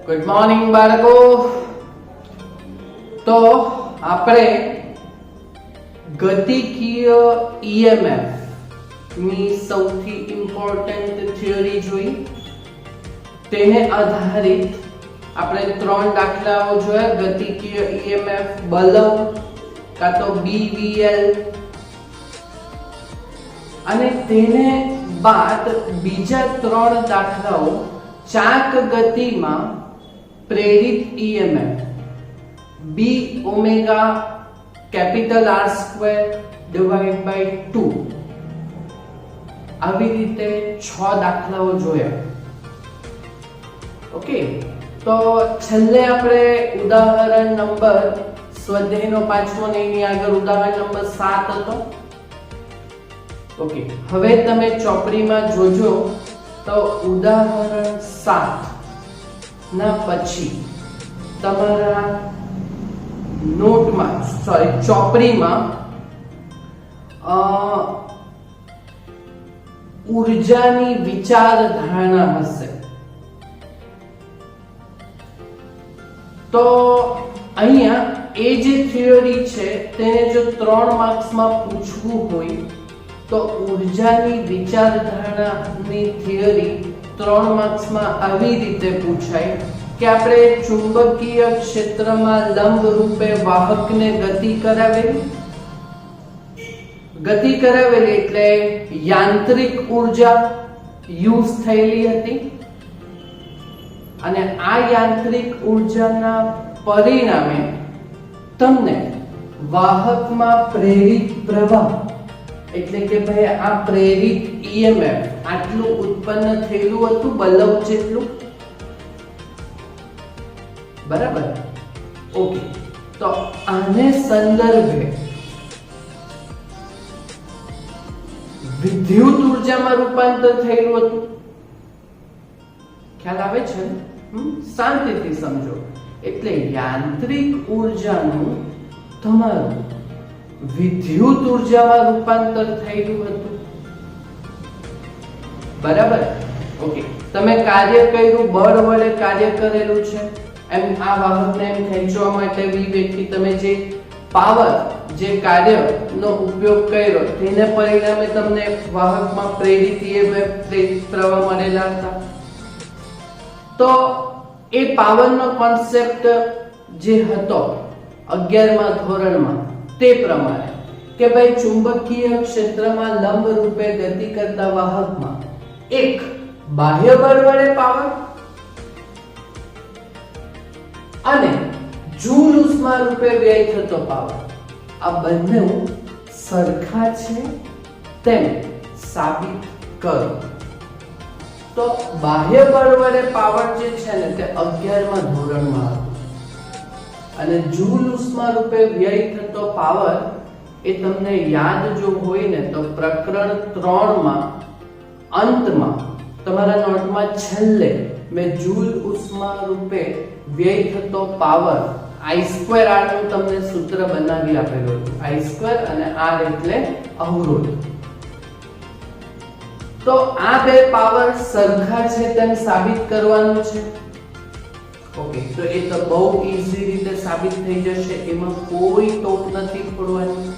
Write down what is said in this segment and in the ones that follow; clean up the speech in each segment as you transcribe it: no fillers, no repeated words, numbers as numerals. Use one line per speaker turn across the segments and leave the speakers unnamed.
Good morning બાળકો. તો આપણે ગતિકીય ઈએમએફ ની સૌથી ઇમ્પોર્ટન્ટ થિયરી જોઈ. તેને આધારિત આપણે 3 દાખલાઓ જોયા. ગતિકીય ઈએમએફ બલવ કાં તો બીવીએલ, અને તેને બાદ બીજા 3 દાખલાઓ ચાક ગતિમાં પ્રેરિત EMF B omega capital R square divide by 2. આવી રીતે 6 દાખલાઓ જોયા. ઓકે, તો છેલ્લે આપણે ઉદાહરણ નંબર સ્વાધ્યાયનો 5મો ને એની આગળ ઉદાહરણ નંબર 7 હતો. ઓકે, હવે તમે ચોપડીમાં જોજો તો ઉદાહરણ 7 ના પછી તમારા નોટમાં ચોપડીમાં ઊર્જાની વિચારધારણા હશે. તો અહીંયા એ જે થિયરી છે તેને જો 3 માર્ક્સમાં પૂછવું હોય તો ઊર્જાની વિચારધારણાની થિયરી 3 માર્ક્સમાં આવી રીતે પૂછાય કે આપણે ચુંબકીય ક્ષેત્રમાં લંબ રૂપે વાહકને ગતિ કરાવેલી એટલે યાંત્રિક ઊર્જા યુઝ થયેલી હતી, અને આ યાંત્રિક ઊર્જાના પરિણામે તમને વાહકમાં પ્રેરિત પ્રવાહ એટલે કે ભાઈ આ પ્રેરિત ઈએમએફ આટલું ઉત્પન્ન થયેલું હતું બલવ જેટલું. બરાબર. ઓકે, તો આને સંદર્ભે વિદ્યુત ઊર્જામાં રૂપાંતર થયેલું હતું. ખ્યાલ આવે છે? શાંતિથી સમજો. એટલે યાંત્રિક ઊર્જાનું તમારું વિદ્યુત ઊર્જામાં રૂપાંતર થયેલું હતું. બરાબર. ઓકે, તમે કાર્ય કર્યું, બળ વડે કાર્ય કરેલું છે. એમ આ વાહકને એમ ખેંચવા માટે વ્યક્તિ તમે જે પાવર જે કાર્યનો ઉપયોગ કર્યો તેને પરિણામે તમને વાહકમાં પ્રેરિત ઈએમએફ પ્રેરિત પ્રવાહ મળેલા હતા. તો એ પાવરનો કોન્સેપ્ટ જે હતો 11મા ધોરણમાં તે પ્રમાણે કે ભાઈ ચુંબકીય ક્ષેત્રમાં લંબ રૂપે ગતિ કરતા વાહકમાં એક બાહ્ય બળ વડે પાવર અને જૂલ ઉષ્મા રૂપે વ્યય થતો પાવર, આ બંને સરખા છે તેમ સાબિત કરો. તો બાહ્ય બળ વડે પાવર જે છે ને તે 11મા ધોરણમાં હતું, અને જૂલ ઉષ્મા રૂપે વ્યય થતો પાવર એ તમને યાદ જો હોય ને તો પ્રકરણ 3માં અંતમાં તમારા નોટમાં છેલ્લે મેં જૂલ ઉષ્મા રૂપે વ્યય થતો પાવર I2R નું તમને સૂત્ર બનાવી આપેલું હતું. I2 અને R એટલે અવરોધ. તો આ બે પાવર સરખા છે તેમ સાબિત કરવાનું છે. ઓકે, તો એ તો બહુ ઈઝી રીતે સાબિત થઈ જશે, એમાં કોઈ ટોપ નથી ફોડવાની.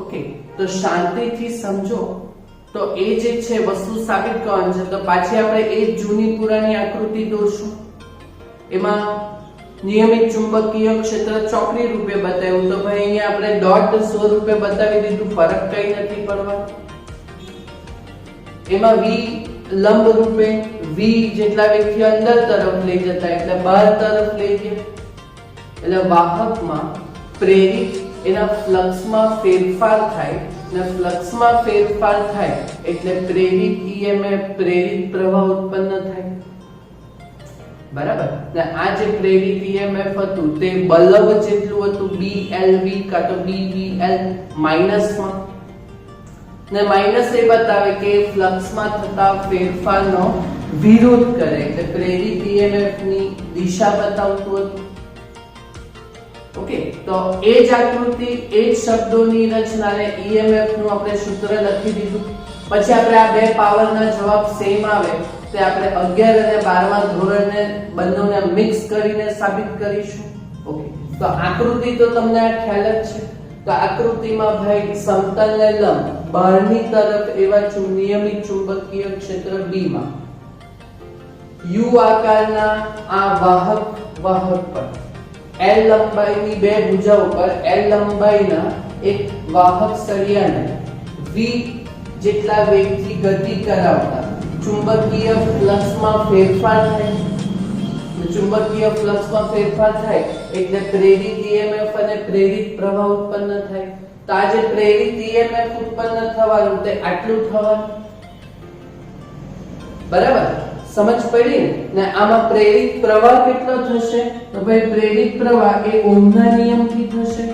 ઓકે, તો શાંતિથી સમજો. તો એ જે છે વસ્તુ સાબિત કરવાની છે. તો પાછી આપણે એ જૂની પુરાણી આકૃતિ દોરશું. એમાં નિયમિત ચુંબકીય ક્ષેત્ર ચોકડી રૂપે બતાવ્યું. તો ભાઈ અહીંયા આપણે ડોટ સ્વરૂપે બતાવી દીધું, ફરક કઈ નથી પડવાનો. એમાં v લંબ રૂપે v જેટલા વ્યક્તિઓ અંદર તરફ લઈ જતા એટલે બહાર તરફ લઈ ગયા, એટલે વાહકમાં પ્રેરિત એના ફ્લક્સમાં ફેરફાર થાય, અને ફ્લક્સમાં ફેરફાર થાય એટલે પ્રેરિત ઈએમએફ પ્રેરિત પ્રવાહ ઉત્પન્ન થાય. બરાબર. ને આ જે પ્રેરિત ઈએમએફ હતું તે બલવ જેટલું હતું, BLV કાં તો BVL માઈનસમાં. ને માઈનસ એ બતાવે કે ફ્લક્સમાં થતા ફેરફારનો વિરોધ કરે એટલે પ્રેરિત ઈએમએફ ની દિશા બતાવતું હતું. ઓકે, તો એ જ આકૃતિ એ જ શબ્દોની રચનાને ઈએમએફ નું આપણે સૂત્ર લખી દીધું. પછી આપણે આ બે પાવરના જવાબ સેમ આવે તે આપણે 11 અને 12મા ધોરણને બંનેને મિક્સ કરીને સાબિત કરીશું. ઓકે, તો આકૃતિ તો તમને આ ખ્યાલ જ છે. તો આકૃતિમાં ભાઈ સમતલને લંબ બહારની તરફ એવા નિયમિત ચુંબકીય ક્ષેત્ર B માં U આકારના આ વાહક પર L લંબાઈની બે ભુજાઓ પર L લંબાઈના એક વાહક સળિયાને V જેટલા વેગથી ગતિ કરાવતા ચુંબકીય ફ્લક્સમાં ફેરફાર થાય. ચુંબકીય ફ્લક્સમાં ફેરફાર થાય એટલે પ્રેરિત EMF અને પ્રેરિત પ્રવાહ ઉત્પન્ન થાય. તો આ જે પ્રેરિત EMF ઉત્પન્ન થવાનું તે આટલું થવાનું. બરાબર, સમજ પડી ને? આમાં પ્રેરિત પ્રવાહ કેટલો થશે? તો ભાઈ પ્રેરિત પ્રવાહ એ ઓહમના નિયમથી થશે.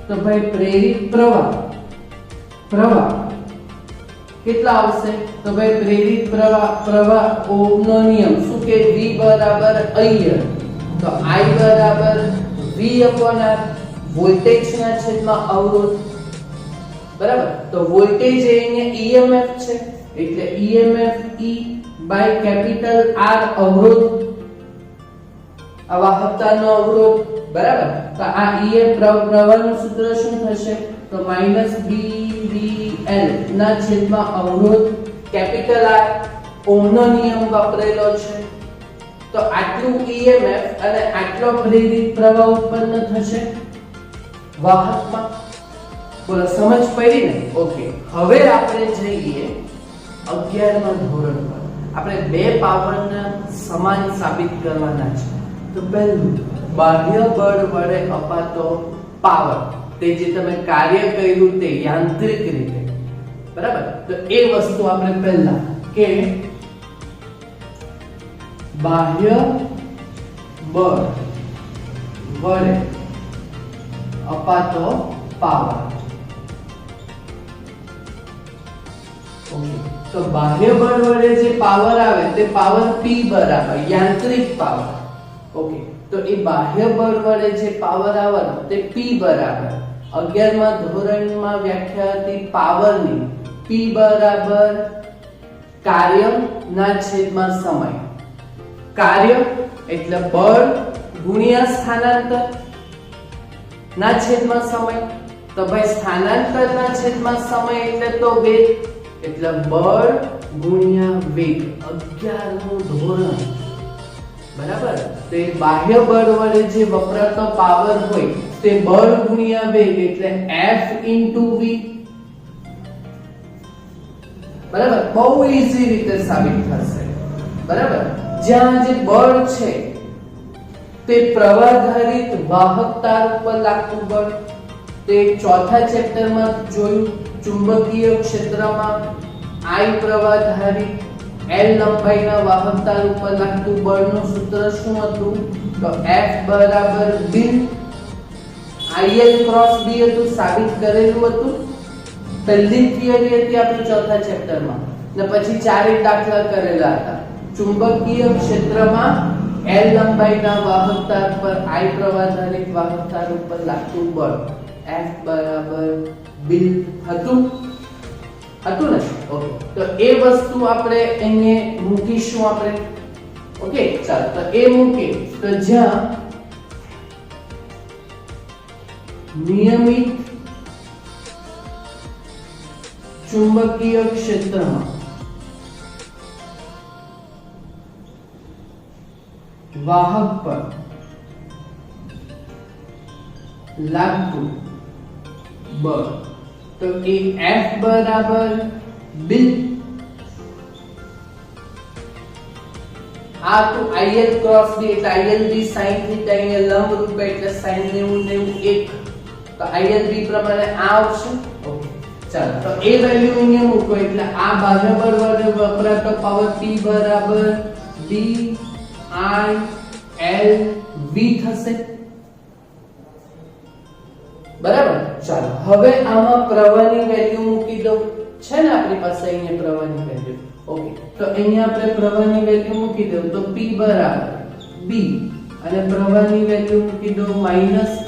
તો ભાઈ પ્રેરિત પ્રવાહ કેટલા આવશે? તો ભાઈ પ્રેરિત પ્રવાહ ઓહમનો નિયમ શું કે V બરાબર અહીંયા. તો I બરાબર V/R વોલ્ટેજના છેદમાં અવરોધ. બરાબર, તો વોલ્ટેજ એ અહીંયા EMF છે એટલે EMF E by capital R અવરોધ, આ વાહકતાનો અવરોધ. બરાબર, તો આ EM પ્રવાહનું સૂત્ર શું થશે? તો -BVL ના છેદમાં અવરોધ કેપિટલ R ઓહમનો નિયમ વાપરેલો છે. તો આટલું EMF અને આટલો પ્રેરિત પ્રવાહ ઉત્પન્ન થશે વાહકમાં. બોલો, સમજ પડી ને? ઓકે, હવે આપણે જઈએ 11મા ધોરણ પર. આપણે બે પાવરને સમાન સાબિત કરવાના છે. તો પહેલું બાહ્ય બળ વડે અપાતો પાવર, તે જે તમે કાર્ય કર્યું તે યાંત્રિક રીતે. બરાબર, તો એ વસ્તુ આપણે પહેલા કે બાહ્ય બળ વડે અપાતો પાવર. ઓકે, તો બાહ્ય બળ વડે જે પાવર આવે તે પાવર P બરાબર યાંત્રિક પાવર. ઓકે, તો એ બાહ્ય બળ વડે જે પાવર આવવાનો તે P બરાબર 11મા ધોરણમાં વ્યાખ્યા હતી પાવરની. P બરાબર કાર્ય ના છેદમાં સમય. કાર્ય એટલે બળ ગુણ્યા સ્થાનાંતર ના છેદમાં સમય. તો ભાઈ સ્થાનાંતર ના છેદમાં સમય એટલે તો વેગ, એટલે બળ ગુણ્યા વેગ. 11મું ધોરણ. બરાબર, તો એ બાહ્ય બળ વડે જે વપરાતો પાવર હોય તે બળ ગુણ્યા વેગ એટલે F * V. બરાબર, બહુ ઈઝી રીતે સાબિત થશે. બરાબર, જ્યાં જે બળ છે તે પ્રવાહધારિત વાહક તાર ઉપર લાગતું બળ. તે ચોથા ચેપ્ટરમાં જોયું. ચુંબકીય ક્ષેત્રમાં I પ્રવાહધારિત L લંબાઈના વાહક તાર ઉપર લાગતું બળનું સૂત્ર શું હતું? તો F બરાબર બિન IL ક્રોસ B હતું, સાબિત કરેલું હતું. પહેલી થિયરી હતી આપણી ચોથા ચેપ્ટરમાં ને પછી ચારેય દાખલા કરેલા હતા. ચુંબકીય ક્ષેત્રમાં L લંબાઈના વાહક તાર પર I પ્રવાહધારિત વાહક તાર ઉપર લાગતું બળ F બરાબર બિન હતું ને? ઓકે, તો એ વસ્તુ આપણે અહીંયા મૂકીશું આપણે. ઓકે, ચાલો તો એ મૂકી. તો જ્યાં નિયમિત ચુંબકીય ક્ષેત્રમાં વાહક પર લાગતું બળ, તો એ F બરાબર બિન આ તો IL ક્રોસ B એટલે IL B sin θ અહીંયા લંબ રૂપે એટલે sin 90 1. તો IL B પ્રમાણે આ આવશે. ઓકે, ચાલો તો એ વેલ્યુ અહીંયા મૂકો એટલે આ બાહ્ય બળ વડે વપરાતો પાવર P બરાબર D I L V થશે. બરાબર, ચાલો હવે આમાં પ્રવાહની વેલ્યુ મૂકી દો. છે ને આપણી પાસે અહીંયા પ્રવાહની વેલ્યુ. ઓકે, તો અહીંયા આપણે પ્રવાહની વેલ્યુ મૂકી દઉં તો P બરાબર B અને પ્રવાહની વેલ્યુ મૂકી દો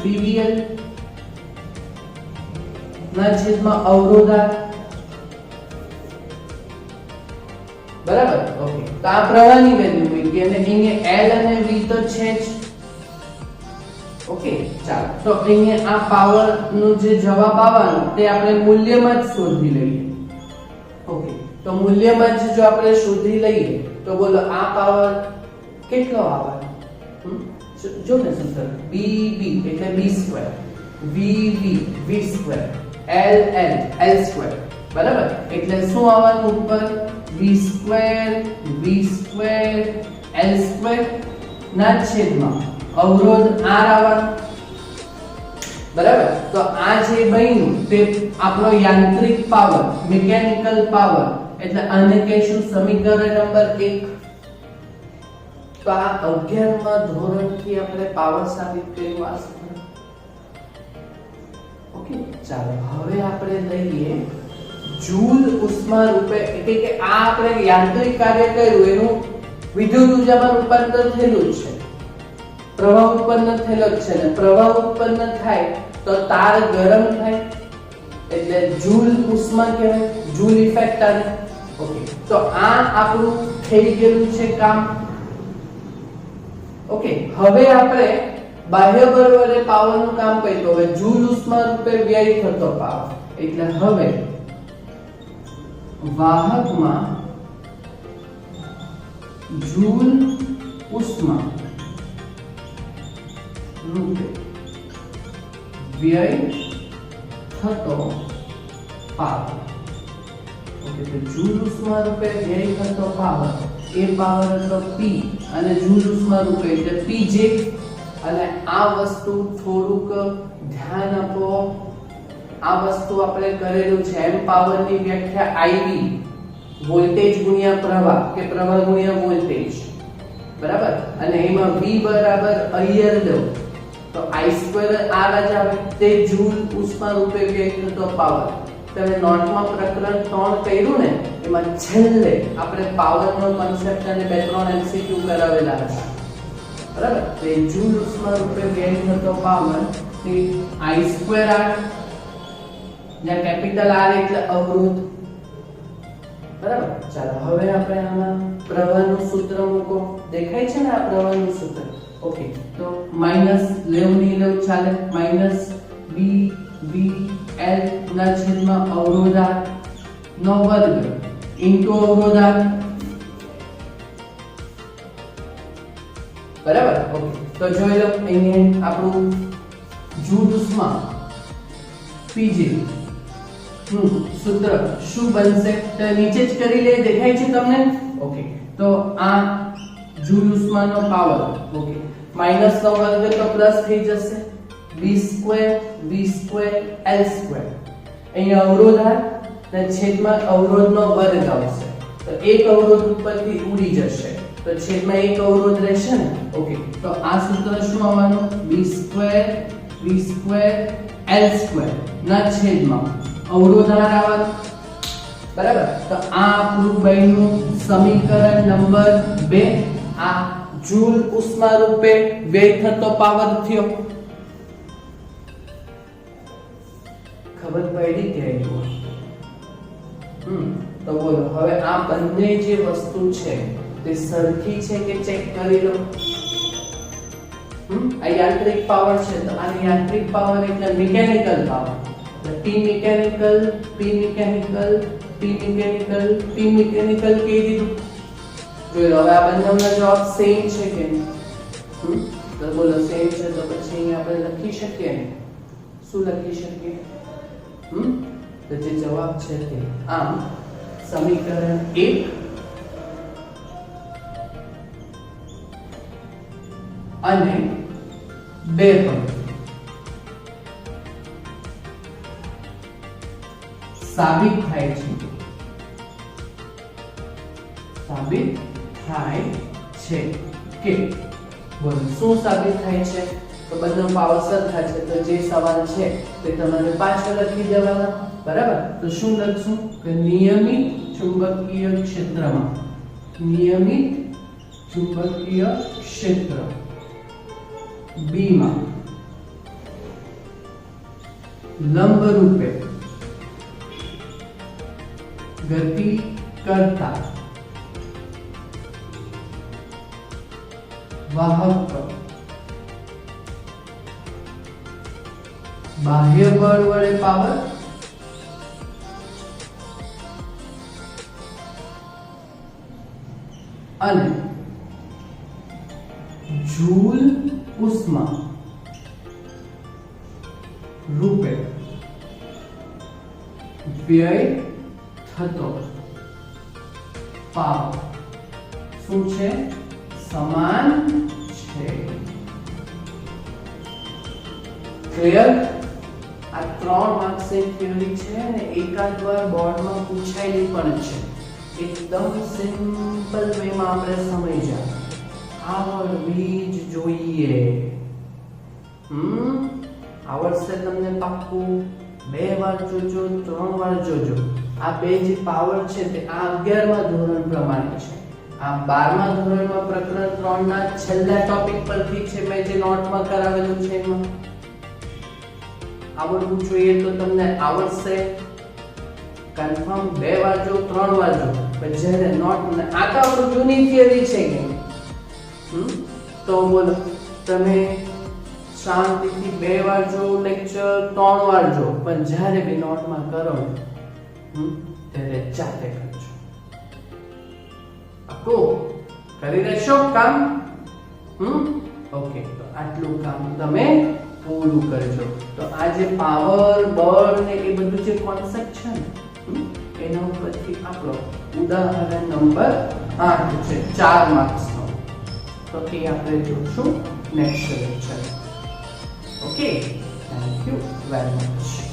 -BVL ના છેદમાં અવરોધ R. બરાબર. ઓકે, તો આ પ્રવાહની વેલ્યુ મૂકી અને અહીંયા L અને V તો છે જ. ઓકે, ચાલો તો અહીંયા આ પાવર નો જે જવાબ આવવાનો તે આપણે મૂલ્યમાં જ શોધી લઈએ. ઓકે, તો મૂલ્યમાં જ જો આપણે શોધી લઈએ તો બોલો આ પાવર કેટલો આવવાનો? જો ને સૂત્ર BB એટલે B2, VV V2, LL L2, બરાબર. એટલે શું આવવાનું ઉપર? V2 V2 L2 ના છેદમાં અવરોધ R આવવાનો, બરાબર. તો આ જે બન્યું તે આપણો યાંત્રિક પાવર, મિકેનિકલ પાવર, એટલે આને કહીશું સમીકરણ નંબર 1. તો આ 11મા ધોરણથી આપણે પાવર સાબિત કર્યું આ સૂત્ર. ઓકે, ચાલો હવે આપણે લઈએ જૂલ ઉષ્મા રૂપે, એટલે કે આ આપણે યાંત્રિક કાર્ય કર્યું એનું વિદ્યુત ઉર્જામાં રૂપાંતર થયેલું છે, પ્રવાહ ઉત્પન્ન થયેલો છે ને પ્રવાહ ઉત્પન્ન થાય તો તાર ગરમ થાય એટલે જૂલ ઉષ્મા કહેવાય, જૂલ ઇફેક્ટ આવે. ઓકે, તો આ આપણું થઈ ગયેલું છે કામ. ઓકે, હવે આપણે બાહ્ય બળ વડે પાવરનું કામ કર્યું. હવે જૂલ ઉષ્મા રૂપે વ્યય થતો પાવર, એટલે હવે વાહકમાં જૂલ ઉષ્મા રૂપે વ્યય થતો પાવર. ઓકે, તો જૂલ ઉષ્મા રૂપે વ્યય થતો પાવર, એ પાવર હતો P અને જૂલ ઉષ્મા રૂપે એટલે Pj. અને આ વસ્તુ થોડુંક ધ્યાન આપો, આ વસ્તુ આપણે કરેલું છે. એમ પાવરની વ્યાખ્યા IV, વોલ્ટેજ ગુણ્યા પ્રવાહ કે પ્રવાહ ગુણ્યા વોલ્ટેજ, બરાબર. અને એમાં V બરાબર અહીંયા લો તો I2 R જ આવે, તે જૂલ ઉષ્મા રૂપે વ્યય થતો પાવર. તમે નોટમાં પ્રકરણ 3 કર્યું ને, એમાં છેલ્લે આપણે પાવરનો કોન્સેપ્ટ અને 2-3 MCQ કરાવેલા હતા, બરાબર. તે જૂલ ઉષ્મા રૂપે વ્યય થતો પાવર તે I2 R, જ્યાં કેપિટલ R એટલે અવરોધ, બરાબર. ચાલો હવે આપણે આમાં પ્રવાહનું સૂત્ર મૂકો. દેખાય છે ને આ પ્રવાહનું સૂત્ર? ઓકે, તો માઈનસ લેવું નહીં લેવું ચાલે. માઈનસ B V L ના છેદમાં અવરોધ R નો વર્ગ ઇન્ટુ અવરોધ R, બરાબર. ઓકે, તો જોઈ લો અહીંયા આપણું જૂલ ઉષ્મા Pj નું સૂત્ર શું બનશે? તો નીચે જ કરી લે, દેખાય છે તમને? ઓકે, તો આ જૂલ ઉષ્માનો પાવર, ઓકે, માઈનસ નો વર્ગ તો પ્લસ થઈ જશે, B2 V2 L2. અહીંયા અવરોધ R ને છેદમાં અવરોધનો વર્ગ આવશે, તો એક અવરોધ ઉપરથી ઉડી જશે તો છેદમાં એક અવરોધ રહેશે ને. ઓકે, તો આ સૂત્ર શું આવવાનું? B2 V2 L2 ના છેદમાં અવરોધ R આવવાનું, બરાબર. તો આ આપણું બન્યું સમીકરણ નંબર 2. આ જૂલ ઉષ્મા રૂપે વ્યય થતો પાવર થયો. ખબર પડી કે તો બોલો હવે આ બંને જે વસ્તુ છે તે સરખી છે કે ચેક કરી લો. આ યાંત્રિક પાવર છે, તો આ યાંત્રિક પાવર એટલે mechanical power. P mechanical P mechanical P mechanical P mechanical કહી દીધું. જોઈ લો હવે આ બંનેનો જવાબ સેમ છે કે નહીં? તો બોલો સેમ છે તો પછી અહીંયા આપણે લખી શકીએ ને. શું લખી શકીએ? તો જે જવાબ છે તે આમ સમીકરણ 1 અને 2 પર સાબિત થાય છે, સાબિત થાય છે કે બોલો શું સાબિત થાય છે? તો બંને પાવર સરખા છે, તો જે સવાલ છે તે તમારે પાછળ લખી દેવાના, બરાબર. તો શું લખશું કે નિયમિત ચુંબકીય ક્ષેત્રમાં, નિયમિત ચુંબકીય ક્ષેત્ર B માં લંબ રૂપે ગતિ કરતા વાહક બાહ્ય બળ વડે પાવર અને જૂલ ઉષ્મા રૂપે વ્યય થતો પાવર શું છે? સમાન છે. ક્લિયર? આ 3 માર્ક્સ ની થિયરી છે ને એકાદ વાર બોર્ડમાં પૂછાયેલી પણ છે. એકદમ સિમ્પલ વેમાં આપણે સમજ્યા. આવડવી જ જોઈએ. આવડશે તમને પાક્કું. 2 વાર જોજો, 3 વાર જોજો. આ બે જે પાવર છે તે આ 11મા ધોરણ પ્રમાણે છે. આ 12મા ધોરણમાં પ્રકરણ 3 ના છેલ્લા ટોપિક પરથી છે. મેં જે નોટમાં કરાવેલું છે એમાં આવડવું જોઈએ તો તમને આવડશે. કન્ફર્મ 2 વાર જો, 3 વાર જો. પણ જ્યારે નોટ ને આ તો આપણું જૂની થિયરી છે કે તો બોલો તમે શાંતિથી 2 વાર જો લેક્ચર, 3 વાર જો, પણ જ્યારે બી નોટમાં કરો ત્યારે જાતે કરજો. પાક્કું કરી લેશો કામ? ઓકે, તો આટલું કામ તમે પૂરું કરજો. તો આ જે પાવર, બળ ને એ બધું જે કોન્સેપ્ટ છે ને એના ઉપરથી આપણો ઉદાહરણ નંબર 8 છે 4 માર્ક્સનો. તો એ આપણે જોશું next lecture. Okay, thank you very much.